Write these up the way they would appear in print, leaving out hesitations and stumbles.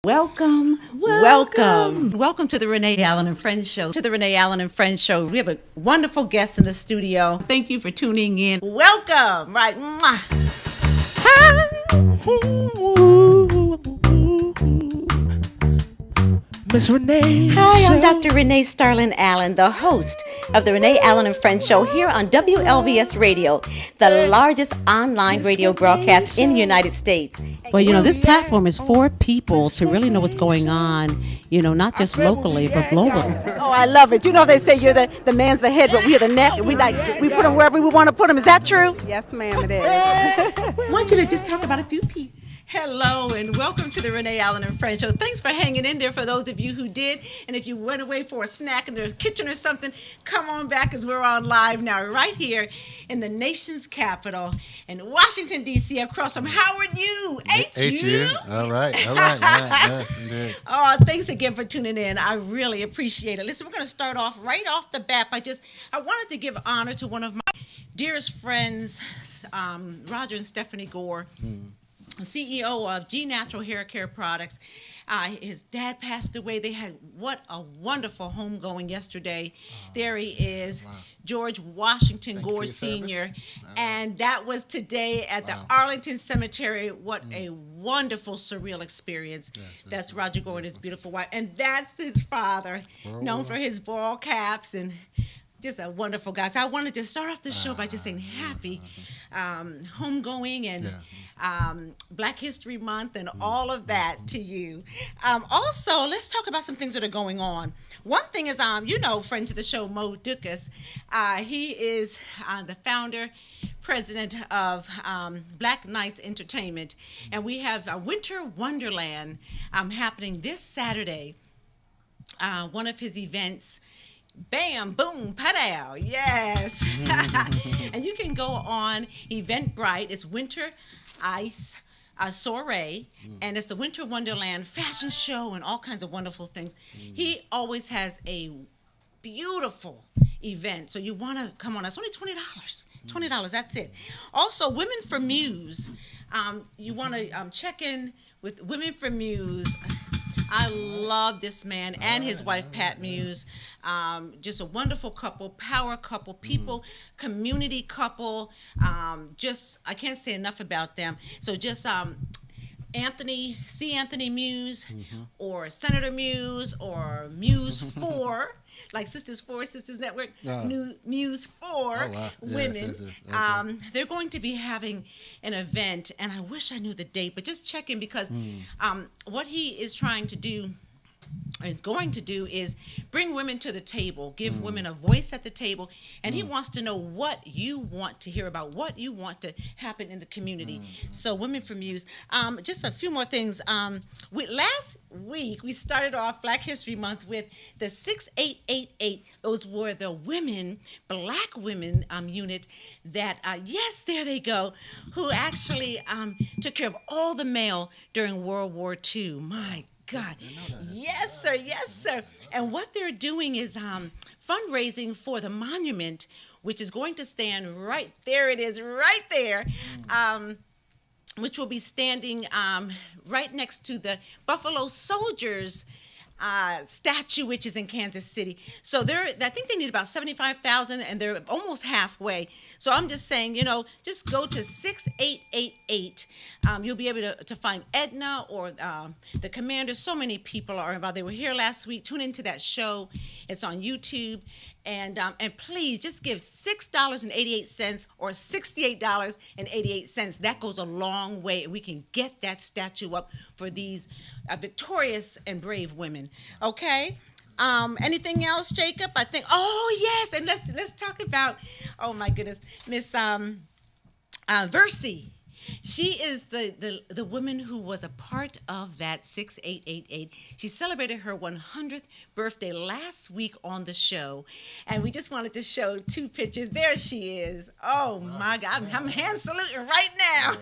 Welcome to the Renee Allen and Friends Show. We have a wonderful guest in the studio. Thank you for tuning in. Welcome. Right. Mwah. Miss Renee. Hi, I'm Dr. Renee Starlin Allen, the host of the Renee Allen and Friends Show here on WLVS Radio, the largest online radio broadcast in the United States. Well, this platform is for people to really know what's going on, not just locally, but globally. Oh, I love it. They say you're the man's the head, but we're the neck, and we put them wherever we want to put them. Is that true? Yes, ma'am, it is. I want you to just talk about a few pieces. Hello and welcome to the Renee Allen and Friends Show. Thanks for hanging in there for those of you who did. And if you went away for a snack in the kitchen or something, come on back as we're on live now right here in the nation's capital in Washington, D.C. across from Howard U. H.U. All right. Yes, indeed. Oh, thanks again for tuning in. I really appreciate it. Listen, we're going to start off right off the bat. I wanted to give honor to one of my dearest friends, Roger and Stephanie Gore. CEO of G Natural Hair Care Products. His dad passed away. They had what a wonderful homegoing yesterday. There he is, wow. George Washington Gore Sr. And that was today at the Arlington Cemetery. What a wonderful, surreal experience. Yes, that's Roger Gore and his beautiful wife. And that's his father, known for his ball caps and just a wonderful guy. So I wanted to start off the show by just saying happy homegoing and Black History Month and all of that to you. Also, let's talk about some things that are going on. One thing is, friend to the show, Mo Dukas. He is the founder, president of Black Nights Entertainment. And we have a Winter Wonderland happening this Saturday. One of his events, bam, boom, padow, yes. And you can go on Eventbrite. It's Winter Ice Soiree, and it's the Winter Wonderland fashion show and all kinds of wonderful things. He always has a beautiful event, so you want to come on. It's only $20, that's it. Also, Women for Muse. You want to check in with Women for Muse. I love this man and his wife, Pat Muse. Just a wonderful couple, power couple, people, community couple. I can't say enough about them. So just Anthony Muse, or Senator Muse, or Muse 4, like Sisters Network, Muse 4 women. Yes. Okay. They're going to be having an event, and I wish I knew the date, but just check in because what he is trying to do, is going to do, is bring women to the table, give women a voice at the table, and he wants to know what you want to hear about, what you want to happen in the community. So Women for Muse. Just a few more things. Last week, we started off Black History Month with the 6888. Those were the women, Black women unit that, yes, there they go, who actually took care of all the mail during World War II. My God. Yes, sir. And what they're doing is fundraising for the monument, which is going to stand right there. It is right there, which will be standing right next to the Buffalo Soldiers statue, which is in Kansas City. So I think they need about 75,000, and they're almost halfway. So I'm just saying, just go to 6888. You'll be able to find Edna or the commander. So many people are involved. They were here last week. Tune into that show. It's on YouTube. And please just give $6.88 or $68.88. That goes a long way. We can get that statue up for these victorious and brave women. Okay. Anything else, Jacob? I think. Oh yes, and let's talk about. Oh my goodness, Miss Versi. She is the woman who was a part of that 6888. She celebrated her 100th birthday last week on the show, and we just wanted to show two pictures. There she is. Oh my God, I'm hand saluting right now.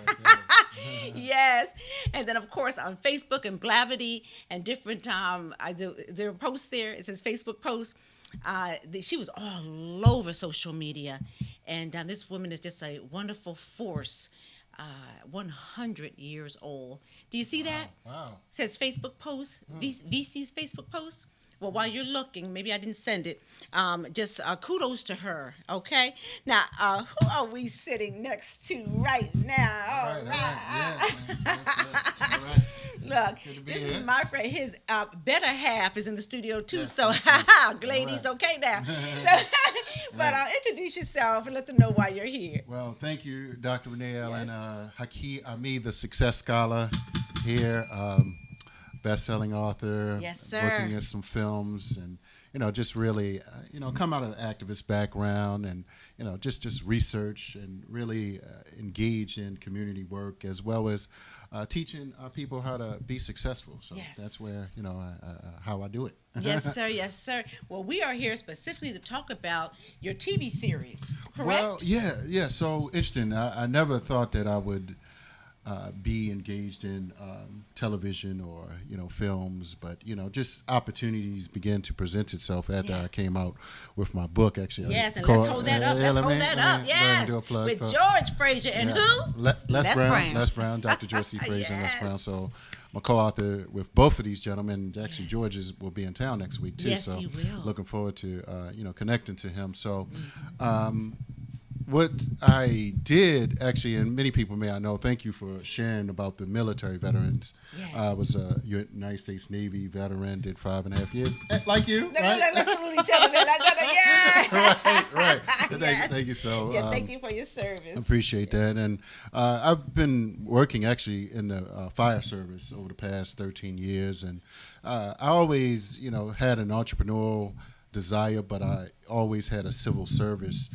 Yes, and then of course on Facebook and Blavity and different there are posts there. It says Facebook posts. She was all over social media, and this woman is just a wonderful force 100 years old. Do you see that? Wow. Says Facebook post, VC's Facebook post. Well, while you're looking, maybe I didn't send it. Just kudos to her. Okay. Now, who are we sitting next to right now? All right. Yeah. Yes. All right. Look, Good to be this here. is my friend. His better half is in the studio too. Yes, So, yes. ladies, All okay now. But introduce yourself and let them know why you're here. Well, thank you, Dr. Renee Allen. Yes. Haki Ami, the success scholar here, best-selling author. Yes, sir. Working in some films and, just really, come out of an activist background and, just research and really engage in community work as well as teaching people how to be successful. So Yes. that's where, how I do it. Yes, sir. Yes, sir. Well, we are here specifically to talk about your TV series, correct? Well, yeah. So interesting. I never thought that I would be engaged in television or films, but just opportunities began to present itself after I came out with my book. Actually, Yes, and let's hold that up. Let's hold that up. Yes, do a plug with for- George Frazier and who? Les Brown. Brown. Les Brown, Dr. George C. Frazier and Les Brown. Yes. So I'm a co-author with both of these gentlemen. Actually, George will be in town next week too. Yes, so he will. looking forward to connecting to him. So. What I did actually, and many people may not know, thank you for sharing about the military veterans. Yes. I was a United States Navy veteran, did 5.5 years, like you, No, right? let's salute each other. Yeah. right. Yes. Thank you. So, Yeah, thank you for your service. appreciate that. And I've been working actually in the fire service over the past 13 years, and I always, had an entrepreneurial desire, but I always had a civil service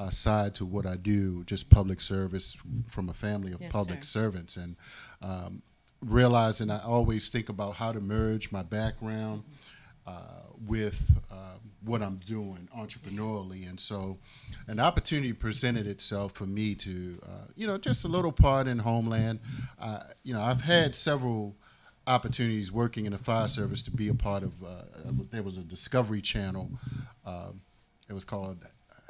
side to what I do, just public service from a family of Yes, public sir. servants, and realizing I always think about how to merge my background with what I'm doing entrepreneurially, and so an opportunity presented itself for me to, just a little part in Homeland. I've had several opportunities working in the fire service to be a part of. There was a Discovery Channel. It was called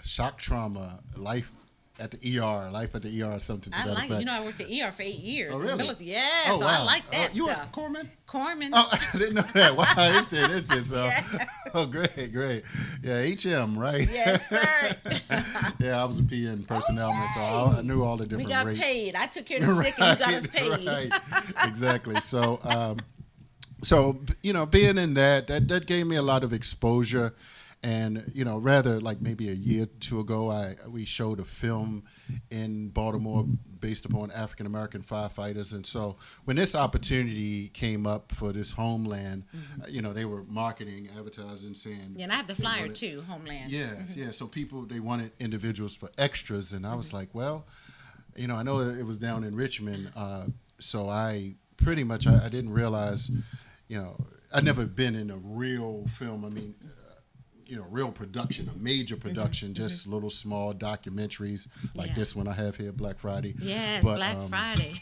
Shock Trauma Life at the ER, Life at the ER, or something to I that like effect. it. I worked at ER for 8 years. Oh, in the really? military. Yeah, Oh, so wow. I like that You were stuff. Corpsman? Corpsman. Oh, I didn't know that. Wow, it's this. So, Yeah. Oh, great. Yeah, HM, right? Yes, sir. Yeah, I was a PN personnel man, so I knew all the We different got rates. paid. I took care of the sick and you got us paid. Right, exactly. So, being in that gave me a lot of exposure. And, rather like maybe a year or two ago, we showed a film in Baltimore based upon African-American firefighters. And so when this opportunity came up for this Homeland, they were marketing, advertising, saying... Yeah, and I have the they flyer wanted- too, Homeland. Yes, yeah. So they wanted individuals for extras. And I was like, well, I know it was down in Richmond. So I pretty much, I didn't realize, I'd never been in a real film. I mean... real production, a major production, just little small documentaries like this one I have here, Black Friday. Yes, But, Black Friday.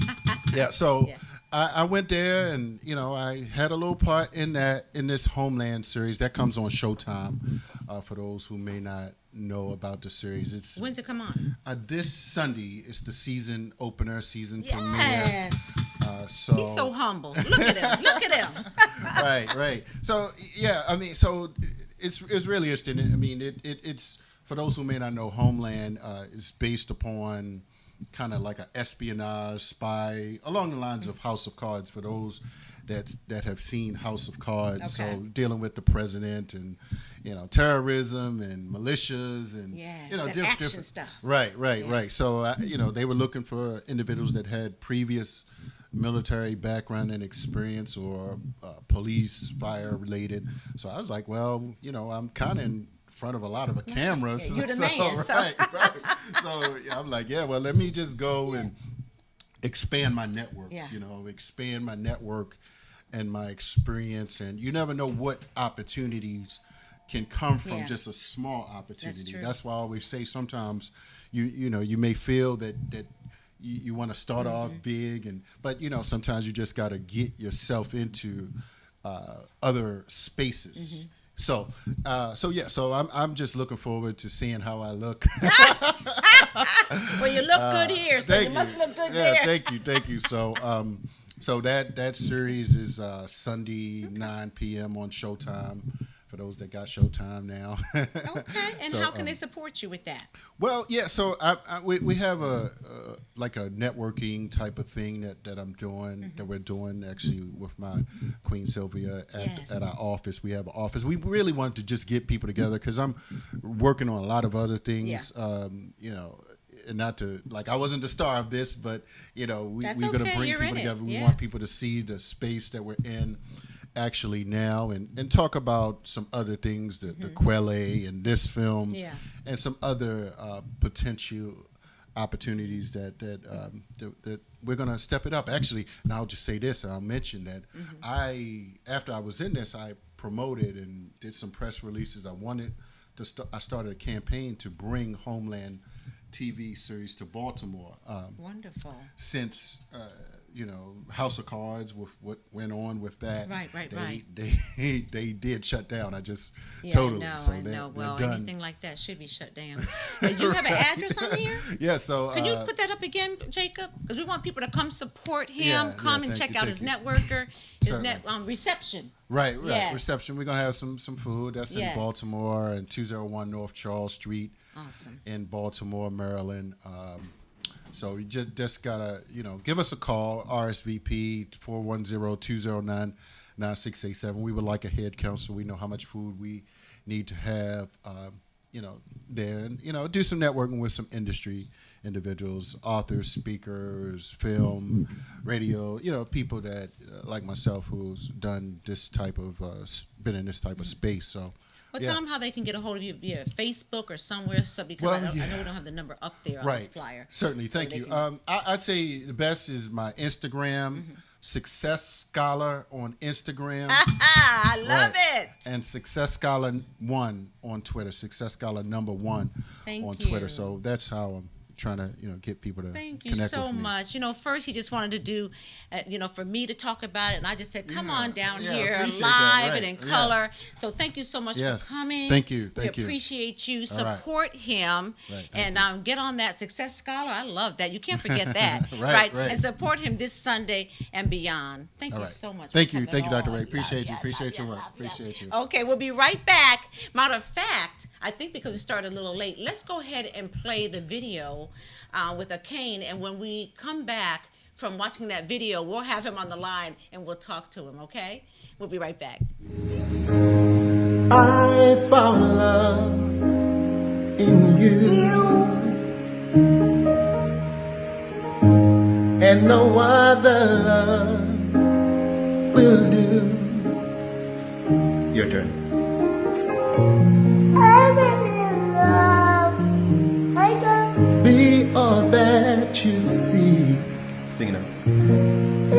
Yeah, so Yeah. I went there and, I had a little part in this Homeland series that comes on Showtime. For those who may not know about the series, it's When's it come on? this Sunday. It's the season opener, season premiere. Yes. So He's so humble. Look at him. Look at him. right. So yeah, I mean, so it's really interesting. I mean, it's for those who may not know, Homeland is based upon kind of like an espionage spy along the lines of House of Cards. For those that have seen House of Cards, Okay. so dealing with the president and terrorism and militias and Yes, different that action stuff. Right. So they were looking for individuals that had previous military background and experience or police fire related. So I was like, well, I'm kind of in front of a lot of the cameras. Yeah, you're the man, so. Right. So I'm like, yeah, well, let me just go and expand my network. Yeah. Expand my network and my experience. And you never know what opportunities can come from Yeah. just a small opportunity. true. That's why I always say sometimes you may feel that you want to start off big, but sometimes you just got to get yourself into other spaces. So I'm just looking forward to seeing how I look. Well, you look good here, so you must look good there. Thank you. So, so that series is Sunday 9 p.m. on Showtime. For those that got Showtime now. Okay, and So, how can they support you with that? Well, yeah. So we have a like a networking type of thing that I'm doing that we're doing actually with my Queen Sylvia at our office. We have an office. We really wanted to just get people together because I'm working on a lot of other things. You know. And not to like, I wasn't the star of this, but we're going to bring people together. We want people to see the space that we're in actually now, and talk about some other things, the Quelle and this film, and some other potential opportunities that we're going to step it up. Actually, and I'll just say this, I'll mention that after I was in this, I promoted and did some press releases. I started a campaign to bring Homeland TV series to Baltimore. Wonderful. Since House of Cards with what went on with that, right. They did shut down. I just totally. I know. Well, anything like that should be shut down. You have an address on here? Yeah. So can you put that up again, Jacob? Because we want people to come support him, and check out his networker, his reception. Right. Yes. Reception. We're gonna have some food. That's in Baltimore and 201 North Charles Street. Awesome. In Baltimore, Maryland. So you just gotta, give us a call, RSVP 410-209-9687. We would like a head count so we know how much food we need to have, there, and do some networking with some industry individuals, authors, speakers, film, radio, people that like myself who's done this type of been in this type of space. So. Well, tell them how they can get a hold of you via Facebook or somewhere. So because I know we don't have the number up there on this flyer. Certainly, thank you. I'd say the best is my Instagram, Success Scholar on Instagram. I love it. And Success Scholar 1 on Twitter. Success Scholar number 1 on Twitter. So that's how I'm trying to get people to thank you connect so with me. much. First he just wanted to do for me to talk about it, and I just said come on down here live and in color. So thank you so much for coming. Thank you. We appreciate you. Support him and get on that Success Scholar. I love that. You can't forget that. right. And support him this Sunday and beyond. Thank you so much. Thank you, Dr. Ray. Appreciate you. Appreciate your work. Appreciate you. Okay, we'll be right back. Matter of fact, I think because it started a little late, let's go ahead and play the video with a cane, and when we come back from watching that video, we'll have him on the line and we'll talk to him, okay? We'll be right back. I found love in you, and no other love will do. Your turn. I'm in love. I got Be all that you see. Sing it out.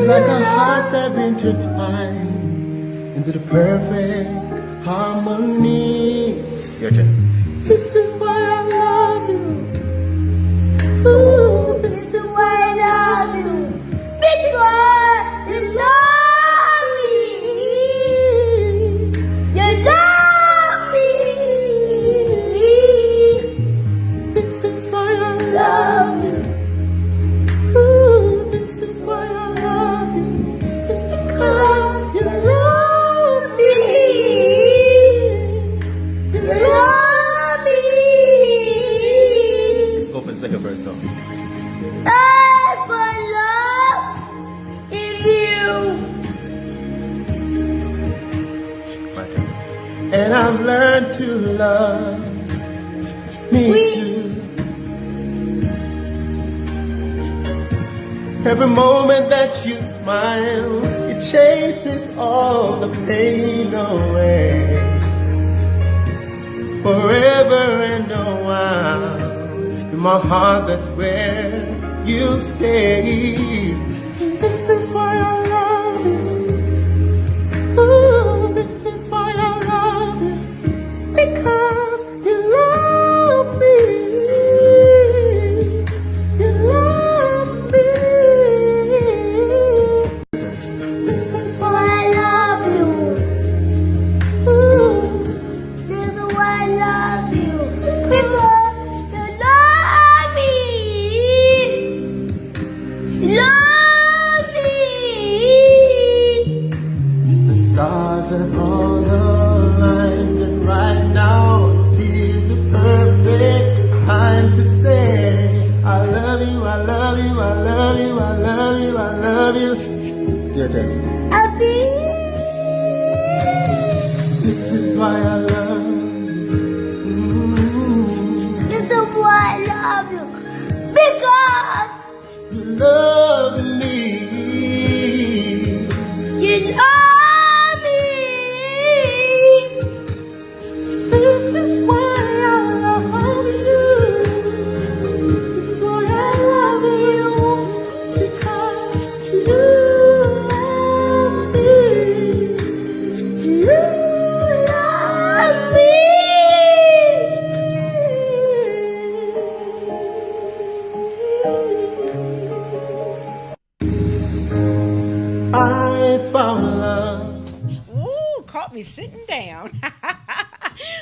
Like our hearts have intertwined into the perfect harmony. Your turn. This is why I love you. Ooh, this is why I love you. Because you love me. You love me. This is why I love you. Ooh, this is why I love you. It's because you love me. You love me. Go for the second verse though. I find love in you. My turn. And I've learned to love me too. Every moment that you smile, it chases all the pain away. Forever and a while, in my heart that's where you stay. This is why I love you. Ooh, this is why I love you. Because you love me. You love me. This is why I love you. ooh, This is why I love you. Because you love me. stars have all aligned, and right now is the perfect time to say, I love you, I love you, I love you, I love you, I love you. Your turn. Happy. This is why I love you. This is why I love you. Because You love me. you love me. This is why I love you. This is why I love you. Because you love me. You love me. I found love. Ooh, caught me sitting down.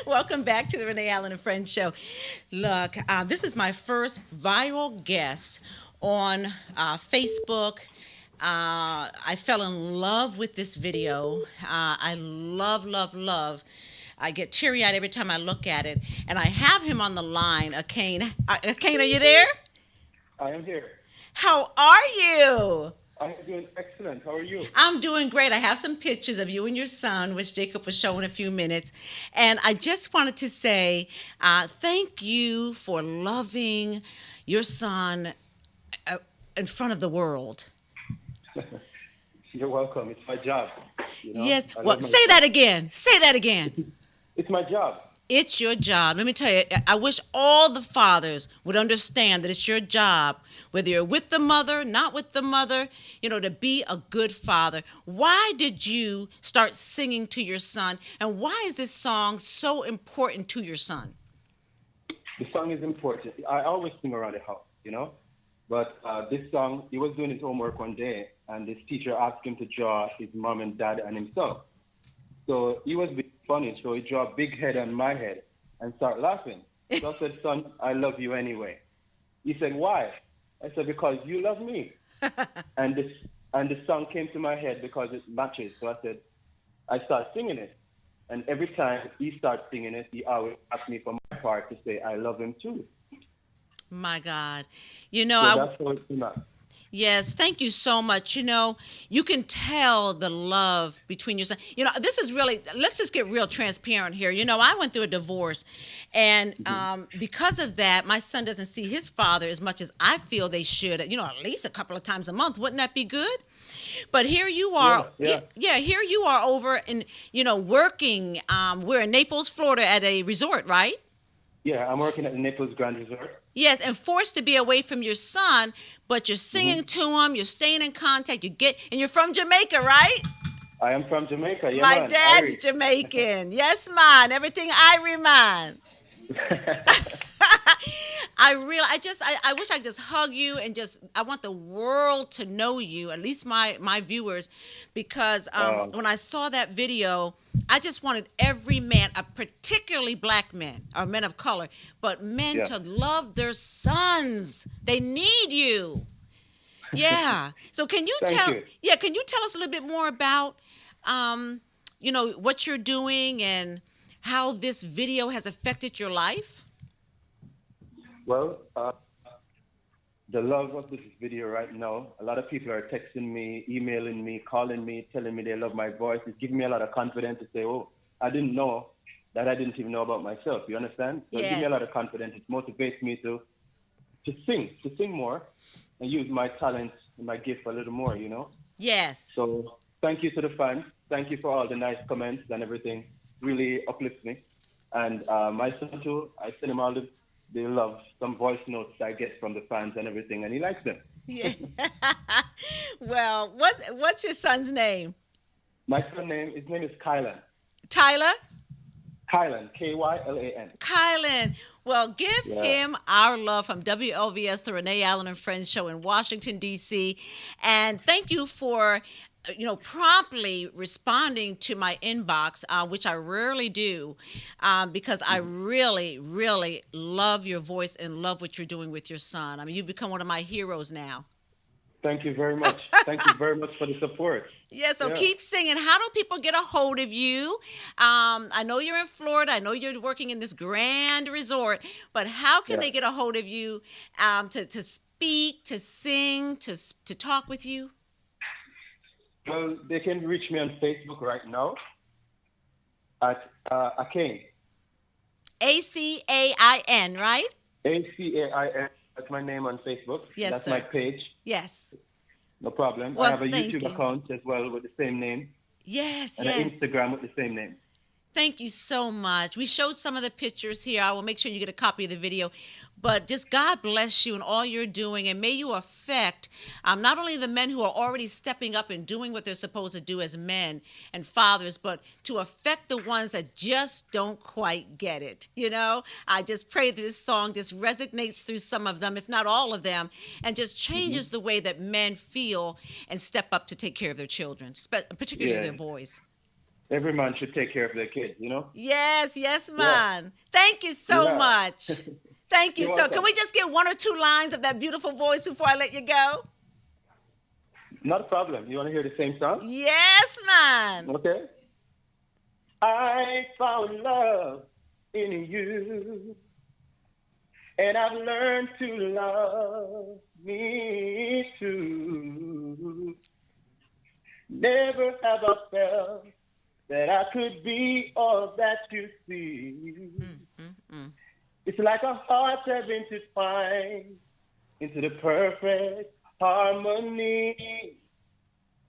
Welcome back to the Renee Allen and Friends show. Look, this is my first viral guest on Facebook. I fell in love with this video. I love, love, love. I get teary-eyed every time I look at it. And I have him on the line, Kane. Kane, are you there? I am here. How are you? I'm doing excellent. How are you? I'm doing great. I have some pictures of you and your son, which Jacob was showing a few minutes. And I just wanted to say thank you for loving your son in front of the world. You're welcome. It's my job. You know? Yes. I Well, love my say job. that again. Say that again. It's my job. It's your job. Let me tell you, I wish all the fathers would understand that it's your job, whether you're with the mother, not with the mother, to be a good father. Why did you start singing to your son, and why is this song so important to your son? The song is important. I always sing around the house, But this song, he was doing his homework one day, and his teacher asked him to draw his mom and dad and himself. So he was being funny, so he drew a big head on my head and started laughing. So I said, son, I love you anyway. He said, why? I said, because you love me. and the song came to my head because it matches. So I started singing it. And every time he starts singing it, he always asks me for my part to say, I love him too. My God. So that's how it's been. Yes, thank you so much. You can tell the love between your son. This is really, let's just get real transparent here. I went through a divorce, and because of that, my son doesn't see his father as much as I feel they should, at least a couple of times a month. Wouldn't that be good? But here you are. Yeah. Here you are over in, working. We're in Naples, Florida at a resort, right? Yeah, I'm working at the Naples Grand Resort. Yes, and forced to be away from your son, but you're singing to him, you're staying in contact, and you're from Jamaica, right? I am from Jamaica. Yeah, My man. dad's Irish. Jamaican. Yes, man. Everything I remind. I wish I could just hug you and I want the world to know you, at least my viewers, because when I saw that video, I just wanted every man, particularly black men or men of color, but men to love their sons. They need you. Yeah. So can you Thank you. Yeah, can you tell us a little bit more about what you're doing and how this video has affected your life? Well, the love of this video right now, a lot of people are texting me, emailing me, calling me, telling me they love my voice. It's giving me a lot of confidence to say, oh, I didn't know that I didn't even know about myself. You understand? So It gives me a lot of confidence. It motivates me to sing more and use my talent and my gift a little more, Yes. So thank you to the fans. Thank you for all the nice comments and everything. Really uplifts me. And my son too, I send him all the love, some voice notes I get from the fans and everything, and he likes them. Yeah. Well, what's your son's name? His name is Kylan. Tyler? Kylan, Kylan. Kylan. Well, give him our love from WLVS, the Renee Allen and Friends show in Washington, D.C. And thank you for, promptly responding to my inbox, which I rarely do, because I really, really love your voice and love what you're doing with your son. I mean, you've become one of my heroes now. Thank you very much. Thank you very much for the support. Yeah, so Yeah. keep singing. How do people get a hold of you? I know you're in Florida. I know you're working in this grand resort, but how can Yeah. they get a hold of you to speak, to sing, to talk with you? Well, they can reach me on Facebook right now at Akain. ACAIN, right? ACAIN. That's my name on Facebook. Yes, That's sir. my page. Yes. No problem. Well, I have a thank YouTube you. account as well with the same name. Yes, And an yes. Instagram with the same name. Thank you so much. We showed some of the pictures here. I will make sure you get a copy of the video. But just God bless you and all you're doing, and may you affect not only the men who are already stepping up and doing what they're supposed to do as men and fathers, but to affect the ones that just don't quite get it. You know, I just pray that this song just resonates through some of them, if not all of them, and just changes the way that men feel and step up to take care of their children, particularly Yeah. their boys. Every man should take care of their kids, you know? Yes, man. Thank you so Yeah. much. Thank you. You're So welcome. can we just get one or two lines of that beautiful voice before I let you go? Not a problem. You want to hear the same song? Yes, man. Okay. I found love in you, and I've learned to love me too. Never have I felt that I could be all that you see. It's like our hearts have intertwined into the perfect harmony.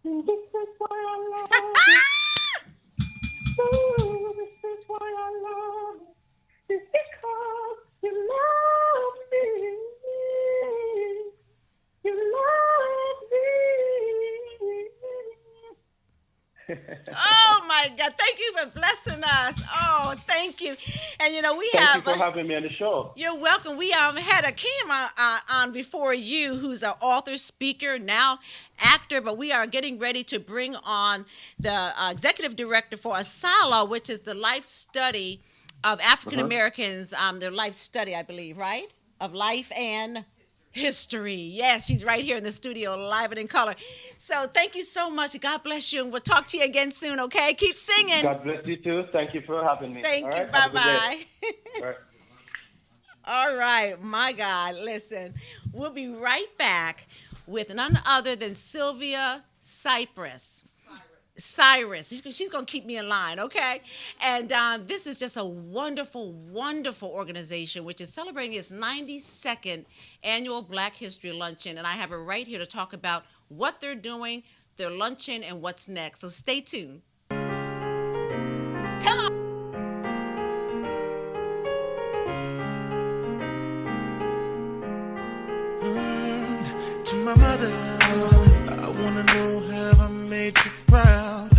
This is why I love you. Ooh, this is why I love you. It's because you love me. You love me. Oh my God. Thank you for blessing us. Oh, thank you. And you know, we Thank have you for having me on the show. You're welcome. We had Akeem on before you, who's an author, speaker, now actor, but we are getting ready to bring on the executive director for Asala, which is the life study of African Americans, their life study, I believe, right? Of life and history. Yes, she's right here in the studio, live and in color. So thank you so much. God bless you, and we'll talk to you again soon, okay? Keep singing. God bless you too. Thank you for having me. Thank All you. right? Have a good Bye-bye. day. All right. All right, my God, listen, we'll be right back with none other than Sylvia Cyrus. She's going to keep me in line, okay? And this is just a wonderful, wonderful organization which is celebrating its 92nd annual Black History Luncheon. And I have her right here to talk about what they're doing, their luncheon, and what's next. So stay tuned. Come on. To my mother, I wanna know have I made you proud.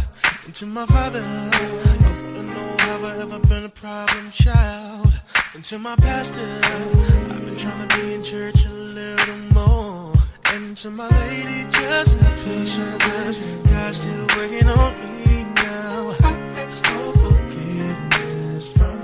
And to my father, I wanna know have I ever been a problem child. And to my pastor, I've been trying to be in church a little more. And to my lady, just have patience, 'cause God's still working on me now. I ask for forgiveness from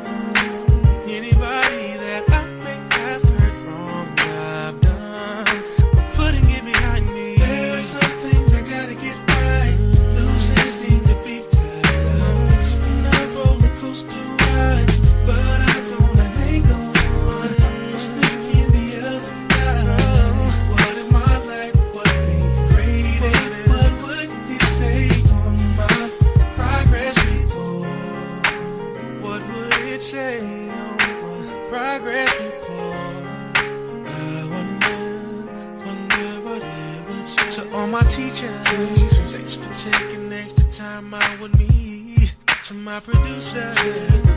anybody that I may have hurt wrong. I've done, but putting it behind me. There are some things I gotta get right. Those things need to be tied up. It's been a roller coaster ride, but I'm gonna hang on. I was thinking the other night, what if my life was degraded? What would it say on my progress report? What would it say on my progress report? I wonder what it would say. To all my teachers, thanks for taking extra time out with me. To my producer,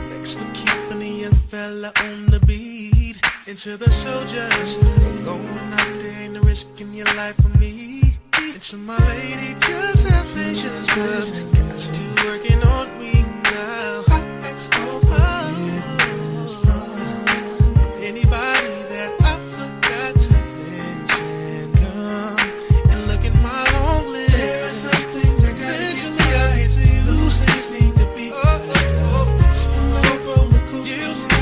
thanks for keeping a young fella on the beat. And to the soldiers, going out there and risking your life for me. And to my lady, just have patience, 'cause God's still working on me now. I ask for forgiveness from anybody that I forgot to mention. Come and look at my long list. There are some things I gotta eventually I hate to you. Those things need to be it's been a roller coaster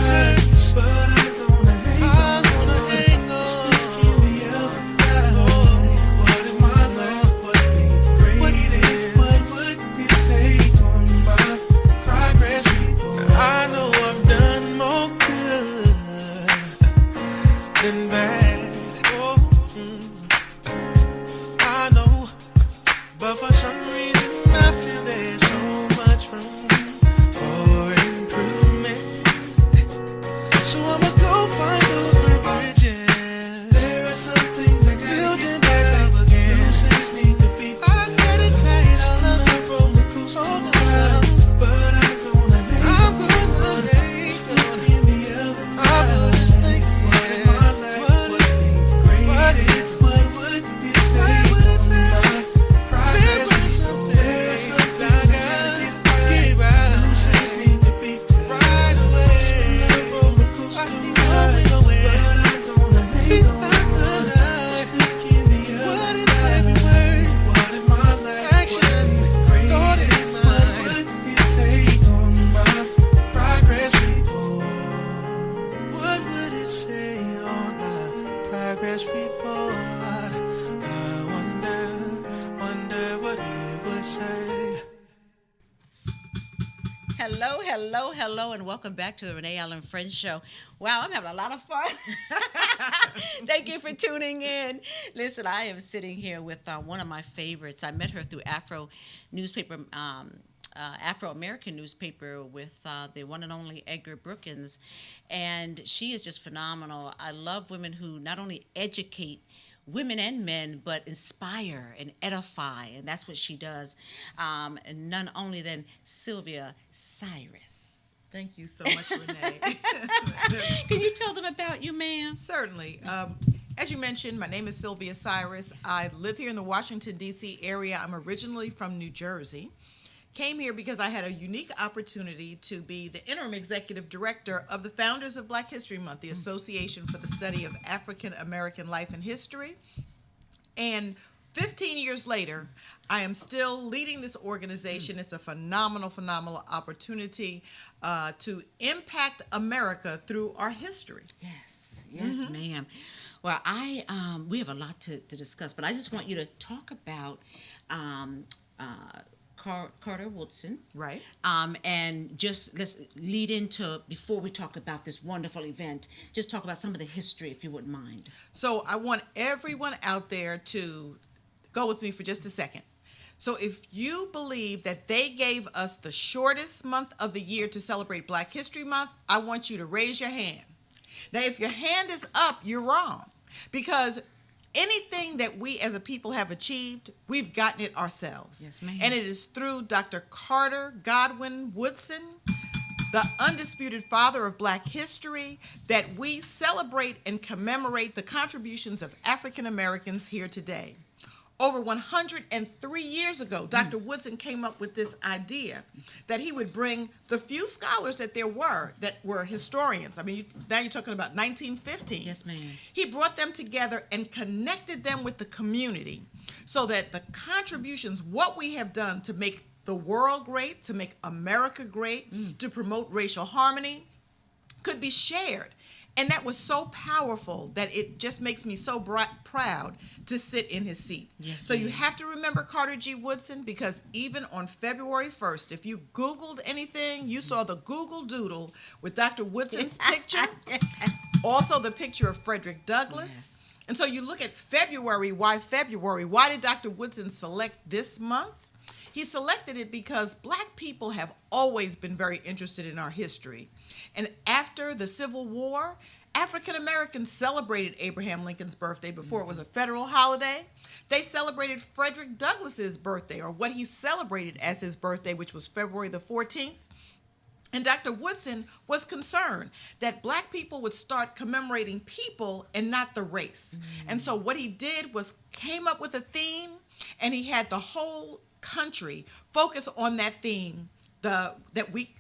ride, but I'm gonna hang on. Thinking the other night, what if my Hello, hello, hello, and welcome back to the Renee Allen Friends Show. Wow, I'm having a lot of fun. Thank you for tuning in. Listen, I am sitting here with one of my favorites. I met her through Afro-American newspaper with the one and only Edgar Brookins, and she is just phenomenal. I love women who not only educate women and men, but inspire and edify, and that's what she does. And none only than Sylvia Cyrus. Thank you so much, Renee. Can you tell them about you, ma'am? Certainly. As you mentioned, my name is Sylvia Cyrus. I live here in the Washington, D.C. area. I'm originally from New Jersey. Came here because I had a unique opportunity to be the interim executive director of the Founders of Black History Month, the Association for the Study of African American Life and History. And 15 years later, I am still leading this organization. It's a phenomenal, phenomenal opportunity to impact America through our history. Yes, ma'am. Well, we have a lot to discuss, but I just want you to talk about Carter Woodson. Right. And just let's lead into, before we talk about this wonderful event, just talk about some of the history, if you wouldn't mind. So I want everyone out there to go with me for just a second. So if you believe that they gave us the shortest month of the year to celebrate Black History Month, I want you to raise your hand. Now, if your hand is up, you're wrong, because anything that we as a people have achieved, we've gotten it ourselves. Yes, ma'am. And it is through Dr. Carter Godwin Woodson, the undisputed father of Black history, that we celebrate and commemorate the contributions of African Americans here today. Over 103 years ago, Dr. Woodson came up with this idea that he would bring the few scholars that there were that were historians. I mean, now you're talking about 1915. Yes, ma'am. He brought them together and connected them with the community so that the contributions, what we have done to make the world great, to make America great, to promote racial harmony, could be shared. And that was so powerful that it just makes me so proud to sit in his seat. Yes, so you ma'am. have to remember Carter G. Woodson, because even on February 1st, if you Googled anything, you saw the Google Doodle with Dr. Woodson's picture, also the picture of Frederick Douglass. Yes. And so you look at February. Why February? Why did Dr. Woodson select this month? He selected it because Black people have always been very interested in our history. And after the Civil War, African Americans celebrated Abraham Lincoln's birthday before it was a federal holiday. They celebrated Frederick Douglass's birthday, or what he celebrated as his birthday, which was February the 14th. And Dr. Woodson was concerned that Black people would start commemorating people and not the race. And so what he did was came up with a theme, and he had the whole country focus on that theme that week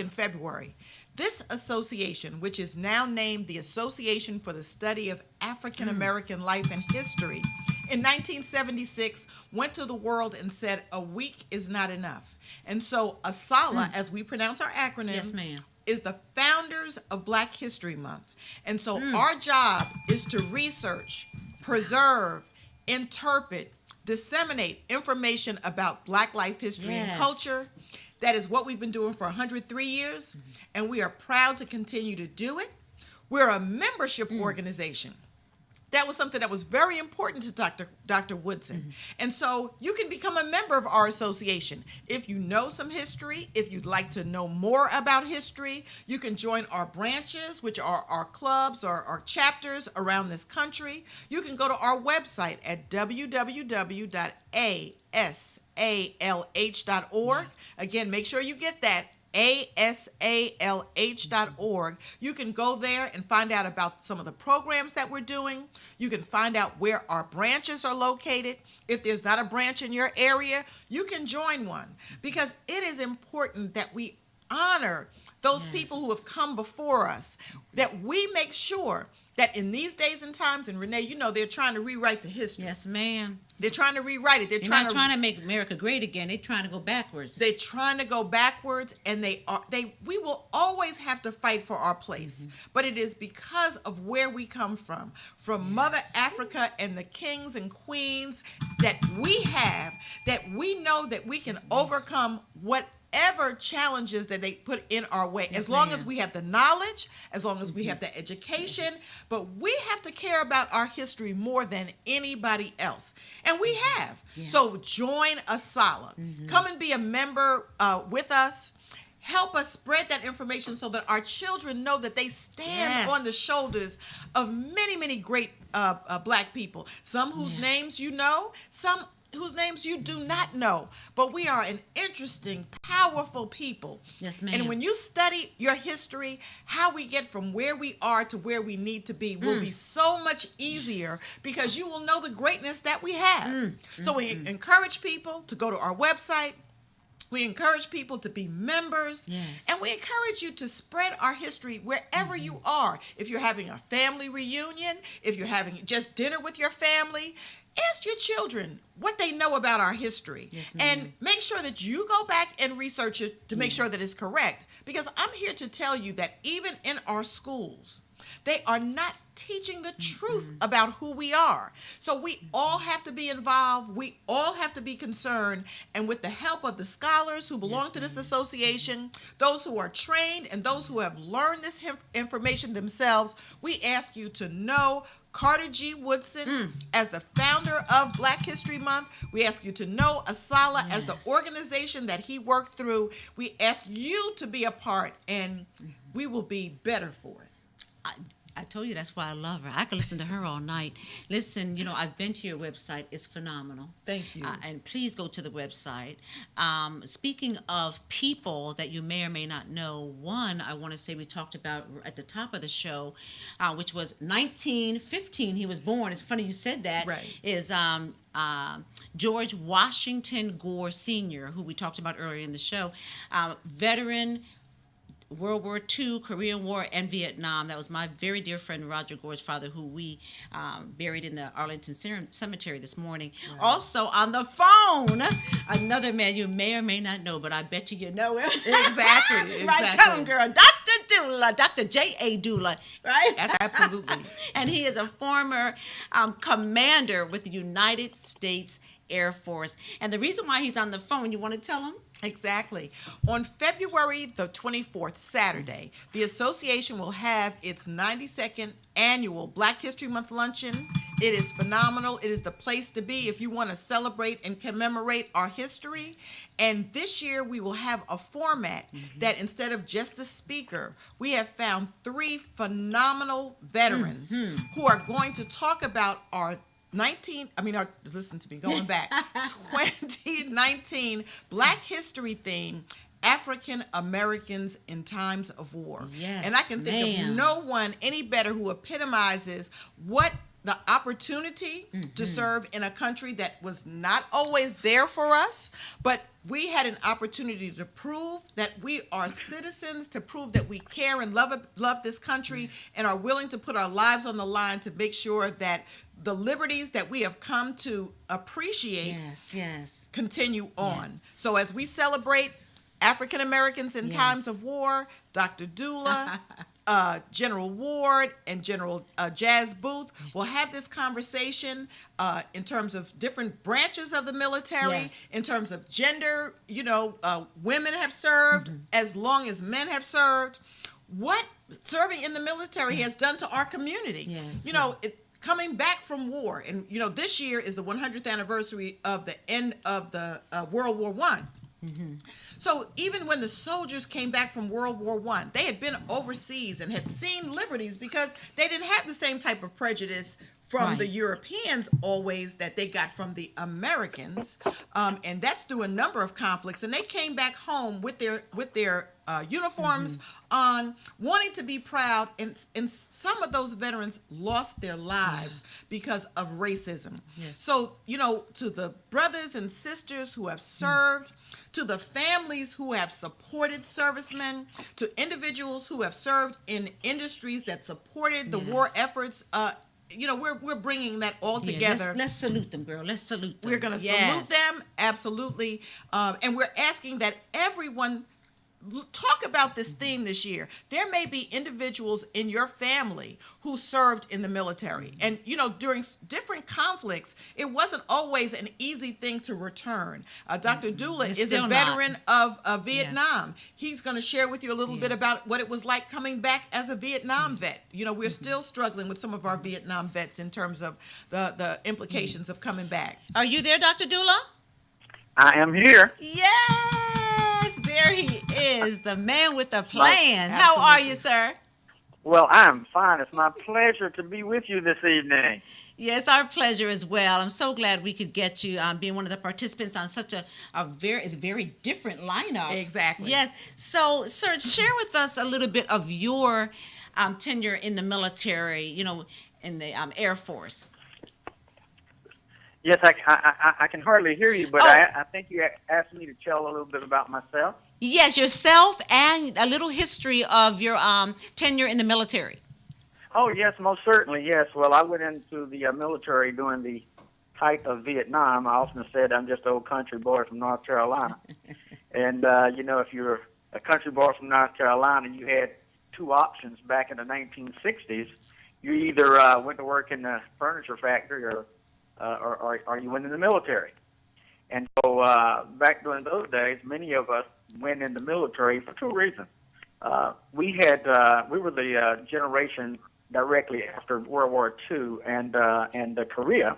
in February. This association, which is now named the Association for the Study of African American Life and History, in 1976 went to the world and said a week is not enough. And so ASALA, as we pronounce our acronym, Yes, ma'am. is the Founders of Black History Month. And so our job is to research, preserve, interpret, disseminate information about Black life history and Yes. culture. That is what we've been doing for 103 years, and we are proud to continue to do it. We're a membership organization. That was something that was very important to Dr. Woodson. And so you can become a member of our association. If you know some history, if you'd like to know more about history, you can join our branches, which are our clubs or our chapters around this country. You can go to our website at www.asalh.org. Again, make sure you get that. asalh.org. You can go there and find out about some of the programs that we're doing. You can find out where our branches are located. If there's not a branch in your area, you can join one, because it is important that we honor those people who have come before us, that we make sure that in these days and times, and Renee, you know, they're trying to rewrite the history. Yes, ma'am. They're trying to rewrite it. They're not trying to make America great again. They're trying to go backwards. They're trying to go backwards, and we will always have to fight for our place. But it is because of where we come from Mother Africa and the kings and queens that we have, that we know that we can overcome whatever challenges that they put in our way, as long as we have the knowledge, as long as we have the education, but we have to care about our history more than anybody else. And we have. So join Asala. Come and be a member with us. Help us spread that information so that our children know that they stand on the shoulders of many, many great Black people. Some whose names you know, some whose names you do not know. But we are an interesting, powerful people. Yes, ma'am. And when you study your history, how we get from where we are to where we need to be will be so much easier because you will know the greatness that we have. So we encourage people to go to our website. We encourage people to be members. Yes. And we encourage you to spread our history wherever you are. If you're having a family reunion, if you're having just dinner with your family, ask your children what they know about our history. Yes, ma'am. And make sure that you go back and research it to make sure that it's correct. Because I'm here to tell you that even in our schools, they are not teaching the truth about who we are. So we all have to be involved. We all have to be concerned. And with the help of the scholars who belong to this association, those who are trained and those who have learned this information themselves, we ask you to know Carter G. Woodson as the founder of Black History Month. We ask you to know Asala as the organization that he worked through. We ask you to be a part, and we will be better for it. I told you that's why I love her. I could listen to her all night. Listen, I've been to your website. It's phenomenal. Thank you. And please go to the website. Speaking of people that you may or may not know, one I want to say we talked about at the top of the show, which was 1915. He was born. It's funny you said that. Right. Is George Washington Gore Sr., who we talked about earlier in the show, veteran, World War II, Korean War, and Vietnam. That was my very dear friend Roger Gore's father, who we buried in the Arlington Cemetery this morning. Wow. Also on the phone, another man you may or may not know, but I bet you know him. Exactly. Right, tell him, girl. Dr. Doula, Dr. J.A. Doula, right? Absolutely. And he is a former commander with the United States Air Force. And the reason why he's on the phone, you want to tell him? Exactly. On February the 24th, Saturday, the association will have its 92nd annual Black History Month luncheon. It is phenomenal. It is the place to be if you want to celebrate and commemorate our history. And this year we will have a format that instead of just a speaker, we have found 3 phenomenal veterans who are going to talk about our 2019 Black History theme, African Americans in Times of War. Yes, and I can think of no one any better who epitomizes what the opportunity to serve in a country that was not always there for us, but we had an opportunity to prove that we are citizens, to prove that we care and love this country and are willing to put our lives on the line to make sure that the liberties that we have come to appreciate continue on. So as we celebrate African Americans in times of war, Dr. Doula, General Ward, and General Jazz Booth will have this conversation in terms of different branches of the military, in terms of gender. Women have served as long as men have served. What serving in the military has done to our community. Coming back from war, and this year is the 100th anniversary of the end of the World War I. So even when the soldiers came back from World War I, they had been overseas and had seen liberties because they didn't have the same type of prejudice from the Europeans always that they got from the Americans, and that's through a number of conflicts. And they came back home with their uniforms on, wanting to be proud, and some of those veterans lost their lives because of racism. So, to the brothers and sisters who have served, to the families who have supported servicemen, to individuals who have served in industries that supported the war efforts, we're bringing that all together. Let's salute them, girl. Let's salute them. We're going to salute them, absolutely. And we're asking that everyone talk about this theme this year. There may be individuals in your family who served in the military. And, during different conflicts, it wasn't always an easy thing to return. Dr. Dula It's is a still veteran of Vietnam. He's going to share with you a little bit about what it was like coming back as a Vietnam vet. We're still struggling with some of our Vietnam vets in terms of the implications of coming back. Are you there, Dr. Dula? I am here. Yes, there he is, the man with the plan. How are you, sir? Well, I'm fine. It's my pleasure to be with you this evening. Yes, our pleasure as well. I'm so glad we could get you being one of the participants on such a very different lineup. Exactly. Yes. So, sir, share with us a little bit of your tenure in the military, in the Air Force. Yes, I can hardly hear you, but I think you asked me to tell a little bit about myself. Yes, yourself and a little history of your tenure in the military. Oh, yes, most certainly, yes. Well, I went into the military during the height of Vietnam. I often said I'm just an old country boy from North Carolina. And, if you're a country boy from North Carolina, you had two options back in the 1960s. You either went to work in the furniture factory or you went in the military. And so back during those days, many of us went in the military for two reasons. We were the generation directly after World War II and Korea,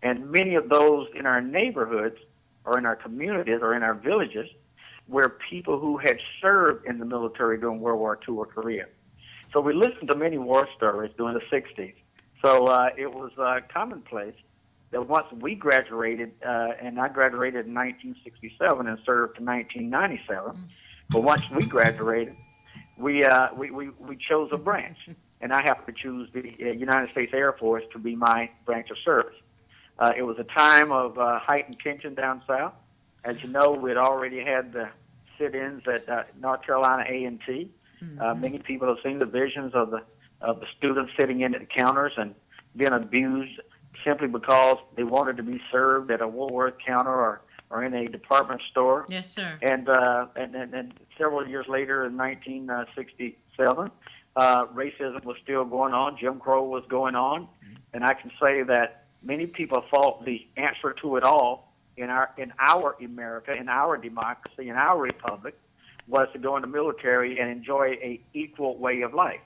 and many of those in our neighborhoods or in our communities or in our villages were people who had served in the military during World War II or Korea. So we listened to many war stories during the 60s. So it was commonplace that once we graduated, and I graduated in 1967 and served in 1997, but once we graduated, we chose a branch, and I happened to choose the United States Air Force to be my branch of service. It was a time of heightened tension down south. As you know, we had already had the sit-ins at North Carolina A&T. Many people have seen the visions of the students sitting in at the counters and being abused simply because they wanted to be served at a Woolworth counter or in a department store. Yes, sir. And several years later, in 1967, racism was still going on. Jim Crow was going on, and I can say that many people thought the answer to it all in our America, in our democracy, in our republic, was to go in the military and enjoy a equal way of life.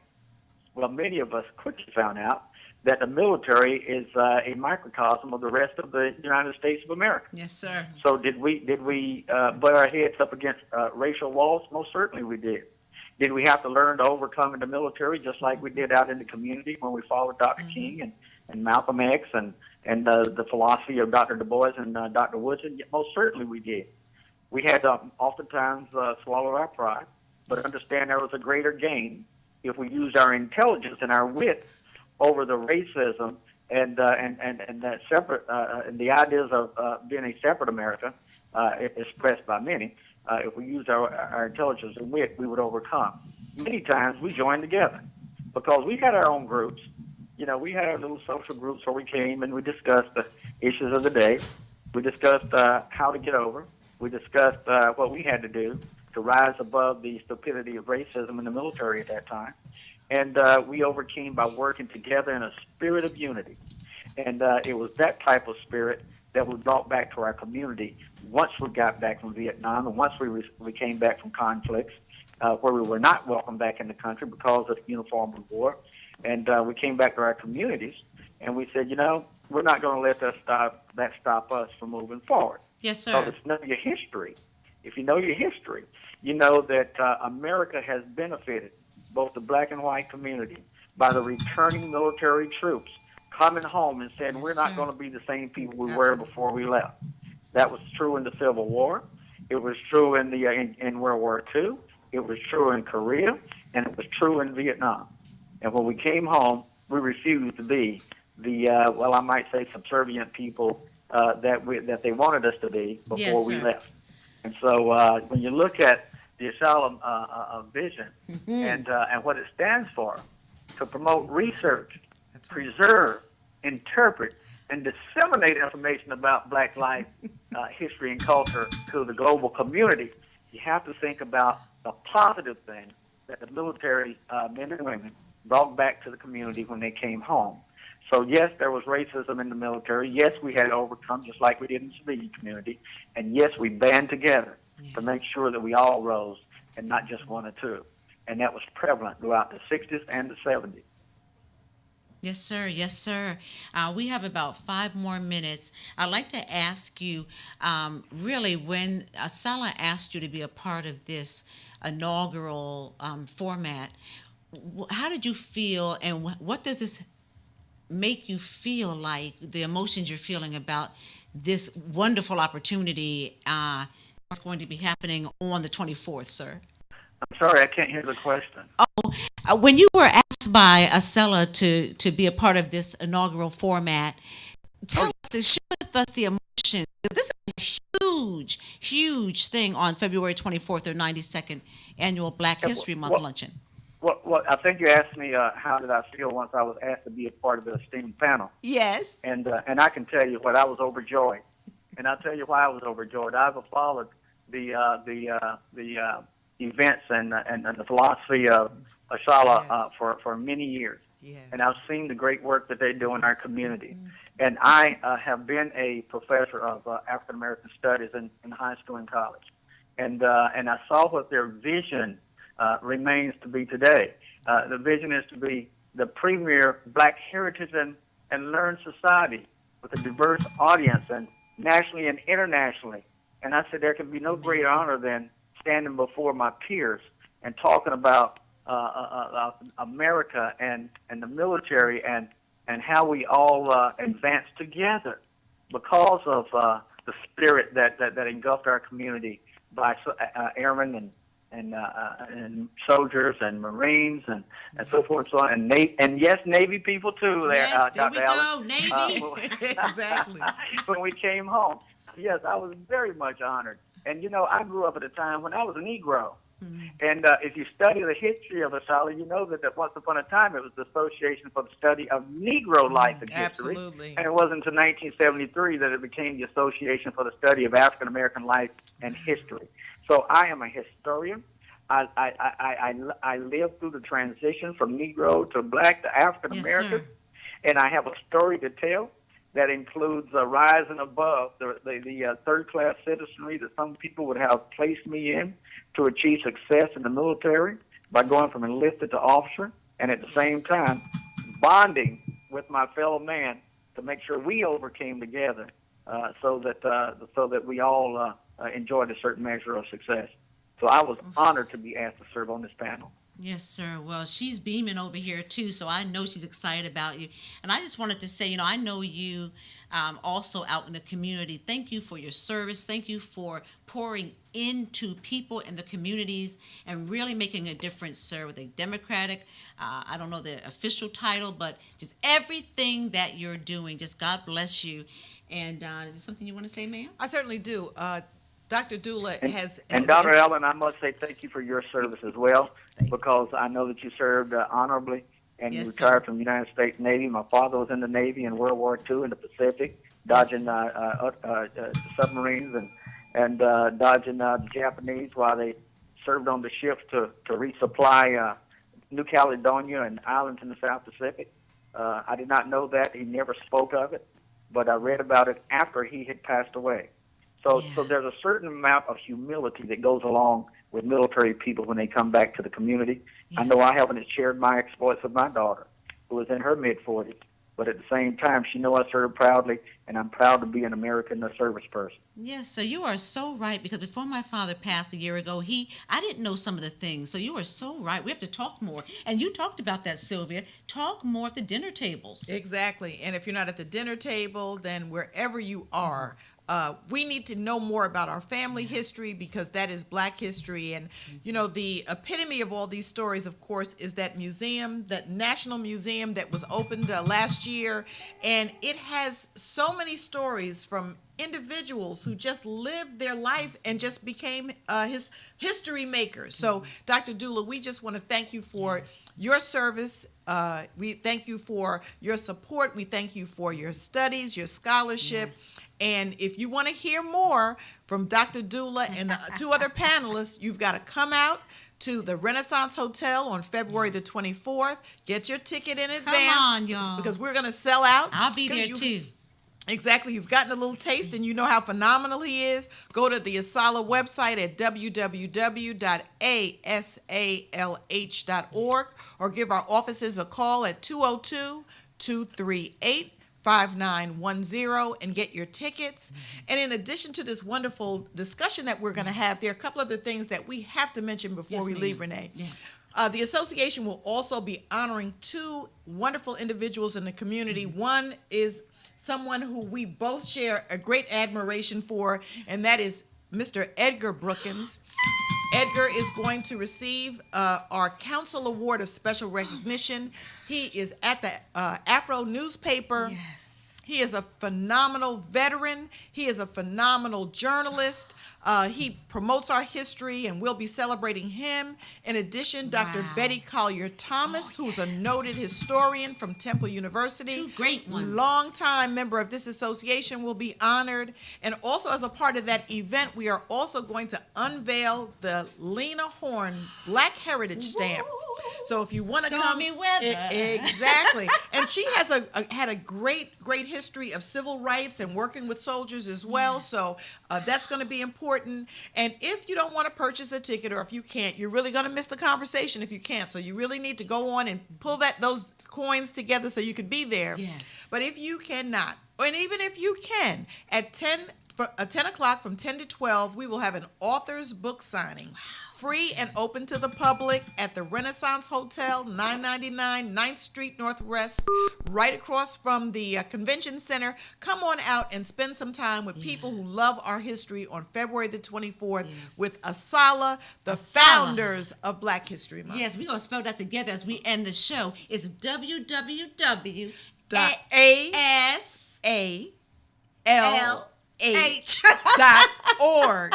Well, many of us quickly found out that the military is a microcosm of the rest of the United States of America. Yes, sir. So did we butt our heads up against racial walls? Most certainly we did. Did we have to learn to overcome in the military just like we did out in the community when we followed Dr. King and Malcolm X and the philosophy of Dr. Du Bois and Dr. Woodson? Most certainly we did. We had to oftentimes swallow our pride, but understand there was a greater gain if we used our intelligence and our wit over the racism and that separate and the ideas of being a separate America expressed by many. If we used our intelligence and wit, we would overcome. Many times we joined together because we had our own groups. We had our little social groups where we came and we discussed the issues of the day. We discussed how to get over. We discussed what we had to do to rise above the stupidity of racism in the military at that time. And we overcame by working together in a spirit of unity. And it was that type of spirit that we brought back to our community once we got back from Vietnam and once we came back from conflicts where we were not welcome back in the country because of the uniform we wore. And we came back to our communities and we said, we're not going to let that stop us from moving forward. Yes, sir. So if you know your history, you know that America has benefited both the black and white community by the returning military troops coming home and saying, we're not going to be the same people we were before we left. That was true in the Civil War. It was true in World War II. It was true in Korea, and it was true in Vietnam. And when we came home, we refused to be the, I might say, subservient people that they wanted us to be before we left. And so when you look at the asylum vision and what it stands for, to promote research, preserve, interpret, and disseminate information about Black life, history, and culture to the global community, you have to think about the positive thing that the military men and women brought back to the community when they came home. So yes, there was racism in the military. Yes, we had to overcome, just like we did in the civilian community. And yes, we band together to make sure that we all rose and not just one or two. And that was prevalent throughout the 60s and the 70s. Yes, sir. Yes, sir. We have about 5 more minutes. I'd like to ask you, really, when Sala asked you to be a part of this inaugural format, how did you feel, and what does this make you feel like, the emotions you're feeling about this wonderful opportunity that's going to be happening on the 24th, sir? I'm sorry, I can't hear the question. When you were asked by Acela to be a part of this inaugural format, tell us and share with us the emotion. This is a huge, huge thing on February 24th, or 92nd annual Black History Month luncheon. Well, I think you asked me how did I feel once I was asked to be a part of the esteemed panel. Yes. And I can tell you what, I was overjoyed. And I'll tell you why I was overjoyed. I've followed the events and the philosophy of Ashala for many years. Yes. And I've seen the great work that they do in our community. And I have been a professor of African American studies in high school and college. And I saw what their vision remains to be today. The vision is to be the premier Black heritage and learned society with a diverse audience, and nationally and internationally. And I said there can be no greater honor than standing before my peers and talking about America and the military and how we all advance together because of the spirit that engulfed our community by airmen and soldiers and Marines and so forth and so on, and yes, Navy people too. Yes, there we Dr. go, Allen. Navy. Exactly. When we came home, yes, I was very much honored. And you know, I grew up at a time when I was a Negro. And if you study the history of Ashala, you know that once upon a time it was the Association for the Study of Negro Life and History. Absolutely. And it wasn't until 1973 that it became the Association for the Study of African American Life and History. So I am a historian. I lived through the transition from Negro to Black to African American, and I have a story to tell that includes rising above the third-class citizenry that some people would have placed me in to achieve success in the military by going from enlisted to officer, and at the same time bonding with my fellow man to make sure we overcame together, so that we all enjoyed a certain measure of success. So I was honored to be asked to serve on this panel. Yes, sir. Well, she's beaming over here too, so I know she's excited about you. And I just wanted to say, I know you also out in the community. Thank you for your service. Thank you for pouring into people in the communities and really making a difference, sir, with a Democratic, I don't know the official title, but just everything that you're doing. Just God bless you. And is there something you want to say, ma'am? I certainly do. Dr. Dula has... And Dr. Allen, I must say thank you for your service as well, because I know that you served honorably, and you retired from the United States Navy. My father was in the Navy in World War II in the Pacific, dodging submarines and dodging the Japanese while they served on the ships to resupply New Caledonia and islands in the South Pacific. I did not know that. He never spoke of it, but I read about it after he had passed away. So there's a certain amount of humility that goes along with military people when they come back to the community. I know I haven't shared my exploits with my daughter, who is in her mid-40s, but at the same time, she knows I serve proudly, and I'm proud to be an American service person. Yes, so you are so right, because before my father passed a year ago, I didn't know some of the things. So you are so right. We have to talk more. And you talked about that, Sylvia. Talk more at the dinner tables. Exactly. And if you're not at the dinner table, then wherever you are, we need to know more about our family history, because that is Black history. And, the epitome of all these stories, of course, is that museum, that National Museum that was opened last year. And it has so many stories from individuals who just lived their life and just became his history makers. So, Dr. Dula, we just want to thank you for your service. We thank you for your support. We thank you for your studies, your scholarship. And if you want to hear more from Dr. Dula and the two other panelists, you've got to come out to the Renaissance Hotel on February the 24th. Get your ticket in advance. Come on, y'all. Because we're going to sell out. I'll be there too. Exactly. You've gotten a little taste and you know how phenomenal he is. Go to the Asala website at www.asalh.org or give our offices a call at 202-238-5910 and get your tickets. And in addition to this wonderful discussion that we're going to have, there are a couple other things that we have to mention before we leave, Renee. Yes. The association will also be honoring two wonderful individuals in the community. One is someone who we both share a great admiration for, and that is Mr. Edgar Brookins. Edgar is going to receive our Council Award of Special Recognition. He is at the Afro newspaper. Yes. He is a phenomenal veteran. He is a phenomenal journalist. He promotes our history, and we'll be celebrating him. In addition, Dr. Betty Collier-Thomas, who's a noted historian from Temple University. Two great ones. Longtime member of this association, will be honored. And also as a part of that event, we are also going to unveil the Lena Horne Black Heritage Stamp. So if you want to come, Stormy weather. Exactly. And she has had a great history of civil rights and working with soldiers as well. So that's going to be important. And if you don't want to purchase a ticket, or if you can't, you're really going to miss the conversation if you can't. So you really need to go on and pull those coins together so you can be there. Yes. But if you cannot, and even if you can, at 10 o'clock from 10 to 12, we will have an author's book signing. Free and open to the public at the Renaissance Hotel, 999 9th Street Northwest, right across from the Convention Center. Come on out and spend some time with people who love our history on February the 24th with Asala, the founders of Black History Month. Yes, we're going to spell that together as we end the show. It's www.asalh.org.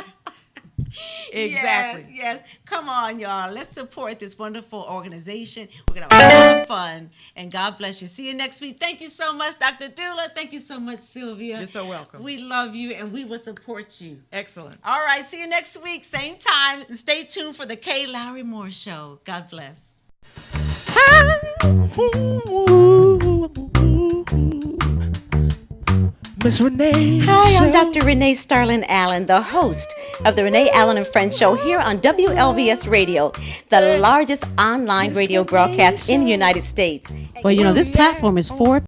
Exactly. Yes. Come on, y'all. Let's support this wonderful organization. We're going to have a lot of fun. And God bless you. See you next week. Thank you so much, Dr. Dula. Thank you so much, Sylvia. You're so welcome. We love you, and we will support you. Excellent. All right. See you next week. Same time. Stay tuned for the Kay Lowry Moore Show. God bless. Miss Renee. Hi, I'm Dr. Renee Starlin Allen, the host of the Renee Allen and Friends Show here on WLVS Radio, the largest online radio broadcast in the United States. Well, you know, this platform is for